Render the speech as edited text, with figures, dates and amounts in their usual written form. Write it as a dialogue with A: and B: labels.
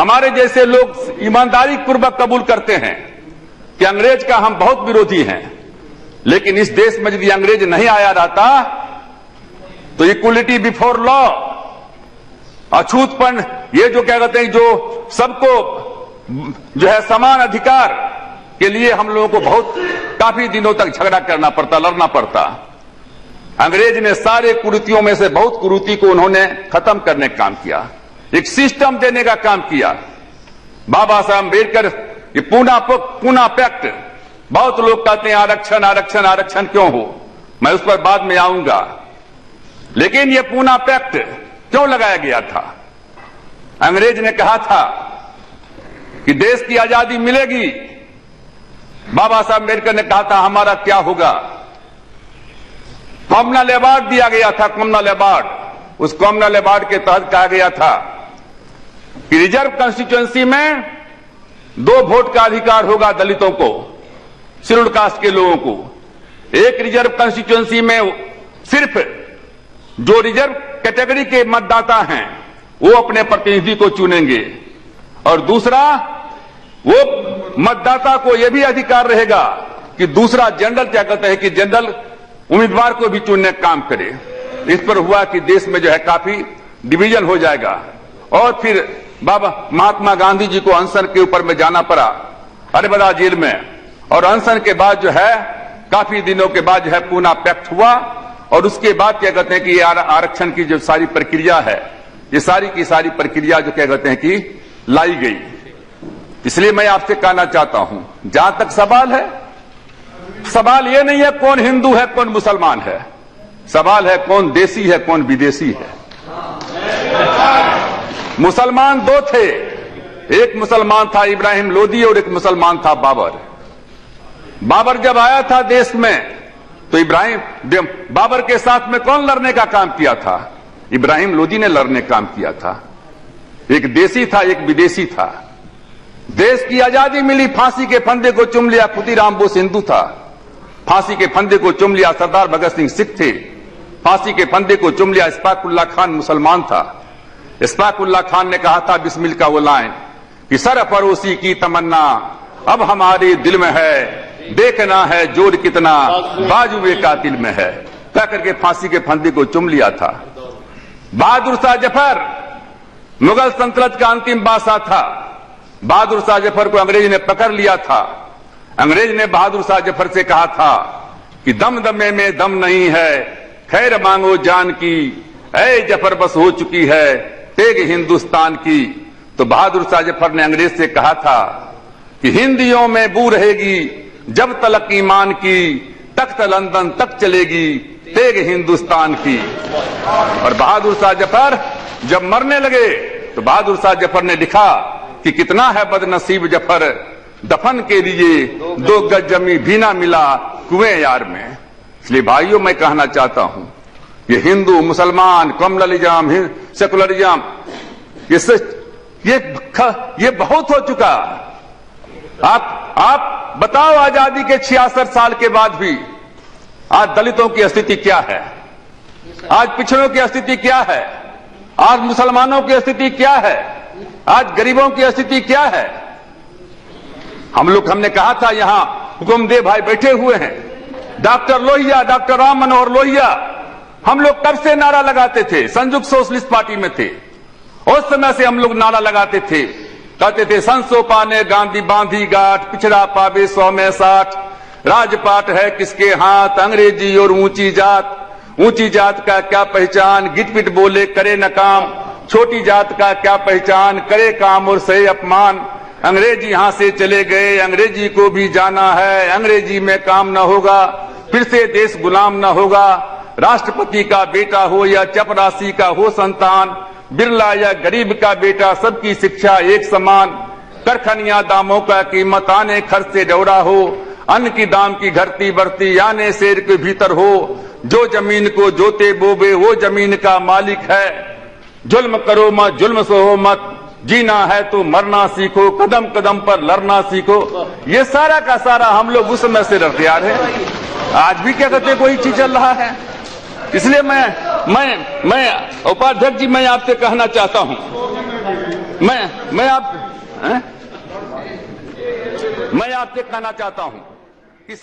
A: हमारे जैसे लोग ईमानदारी पूर्वक कबूल करते हैं कि अंग्रेज का हम बहुत विरोधी हैं, लेकिन इस देश में यदि अंग्रेज नहीं आया रहता तो इक्वलिटी बिफोर लॉ, अछूतपन, ये जो क्या कहते हैं, जो सबको जो है समान अधिकार के लिए हम लोगों को बहुत काफी दिनों तक झगड़ा करना पड़ता, लड़ना पड़ता। अंग्रेज ने सारे कुरीतियों में से बहुत कुरीति को उन्होंने खत्म करने का काम किया, एक सिस्टम देने का काम किया। बाबा साहब अम्बेडकर, ये पूना पैक्ट, बहुत लोग कहते हैं आरक्षण आरक्षण आरक्षण क्यों हो, मैं उस पर बाद में आऊंगा, लेकिन ये पूना पैक्ट क्यों लगाया गया था? अंग्रेज ने कहा था कि देश की आजादी मिलेगी, बाबा साहब अम्बेडकर ने कहा था हमारा क्या होगा। कॉमनल अवार्ड दिया गया था, कॉमनल अवार्ड, उस कॉमनल अवार्ड के तहत कहा गया था कि रिजर्व कंस्टिट्यूएंसी में 2 वोट का अधिकार होगा दलितों को, शेड्यूल्ड कास्ट के लोगों को। एक रिजर्व कंस्टिट्यूएंसी में सिर्फ जो रिजर्व कैटेगरी के मतदाता हैं वो अपने प्रतिनिधि को चुनेंगे, और दूसरा वो मतदाता को यह भी अधिकार रहेगा कि दूसरा जनरल, क्या कहते हैं कि जनरल उम्मीदवार को भी चुनने का काम करे। इस पर हुआ कि देश में जो है काफी डिवीजन हो जाएगा, और फिर बाबा महात्मा गांधी जी को अनशन के ऊपर में जाना पड़ा अरबदा जेल में, और अनशन के बाद जो है काफी दिनों के बाद जो है पूना पैक्ट हुआ, और उसके बाद क्या कहते हैं कि आरक्षण की जो सारी प्रक्रिया है, ये सारी की सारी प्रक्रिया जो क्या कहते हैं कि लाई गई। इसलिए मैं आपसे कहना चाहता हूं, जहां तक सवाल है, सवाल ये नहीं है कौन हिंदू है कौन मुसलमान है, सवाल है कौन देसी है कौन विदेशी है। मुसलमान 2 थे, एक मुसलमान था इब्राहिम लोदी और एक मुसलमान था बाबर। बाबर जब आया था देश में तो बाबर के साथ में कौन लड़ने का काम किया था? इब्राहिम लोदी ने लड़ने का काम किया था। एक देसी था एक विदेशी था। देश की आजादी मिली, फांसी के फंदे को चूम लिया खुदीराम बोस हिंदू था, फांसी के फंदे को चूम लिया सरदार भगत सिंह सिख थे, फांसी के फंदे को चूम लिया इशफाक उल्लाह खान मुसलमान था। इशफाक उल्लाह खान ने कहा था बिस्मिल का वो लाइन कि सरफरोशी की तमन्ना अब हमारे दिल में है, देखना है जोर कितना बाजुए कातिल में है, कह करके फांसी के फंदे को चूम लिया था। बहादुर शाह जफर मुगल सल्तनत का अंतिम बादशाह था। बहादुर शाह जफर को अंग्रेज ने पकड़ लिया था। अंग्रेज ने बहादुर शाह जफर से कहा था कि दम दमे में दम नहीं है, खैर मांगो जान की, ऐ जफर बस हो चुकी है तेग हिंदुस्तान की। तो बहादुर शाह जफर ने अंग्रेज से कहा था कि हिंदियों में बू रहेगी जब तलक ईमान की, तख्त लंदन तक चलेगी तेग हिंदुस्तान की। और बहादुर शाह जफर जब मरने लगे तो बहादुर शाह जफर ने लिखा कि कितना है बदनसीब जफर, दफन के लिए 2 गज जमी भी ना मिला कुएं यार में। इसलिए भाइयों मैं कहना चाहता हूं, ये हिंदू मुसलमान कम्युनलिज्म सेकुलरिज्म ये बहुत हो चुका। आप बताओ आजादी के 66 साल के बाद भी आज दलितों की स्थिति क्या है, आज पिछड़ों की स्थिति क्या है, आज मुसलमानों की स्थिति क्या है, आज गरीबों की स्थिति क्या है। हमने कहा था यहां हुकुमदेव भाई बैठे हुए हैं, डॉक्टर लोहिया, डॉक्टर राम मनोहर लोहिया, हम लोग कब से नारा लगाते थे, संयुक्त सोशलिस्ट पार्टी में थे, उस समय से हम लोग नारा लगाते थे, कहते थे संसो पाने गांधी बांधी गांठ, पिछड़ा पावे 100 में 60, राजपाट है किसके हाथ, अंग्रेजी और ऊंची जात का क्या पहचान, गिटपिट बोले करे न काम, छोटी जात का क्या पहचान, करे काम और सहे अपमान, अंग्रेजी यहां से चले गए, अंग्रेजी को भी जाना है, अंग्रेजी में काम न होगा, फिर से देश गुलाम न होगा, राष्ट्रपति का बेटा हो या चपरासी का हो संतान, बिरला या गरीब का बेटा, सबकी शिक्षा एक समान, करखनिया दामों का कीमत आने खर्च से डौरा हो, अन्न की दाम की घटती बढ़ती आने शेर के भीतर हो, जो जमीन को जोते बोबे वो जमीन का मालिक है, जुल्म करो मत जुल्म सहो मत, जीना है तो मरना सीखो, कदम कदम पर लड़ना सीखो। ये सारा का सारा हम लोग उस समय से लड़ते आ रहे हैं, आज भी क्या कहते कोई चीज चल रहा है। इसलिए मैं उपाध्यक्ष जी मैं आपसे कहना चाहता हूं मैं आपसे कहना चाहता हूं कि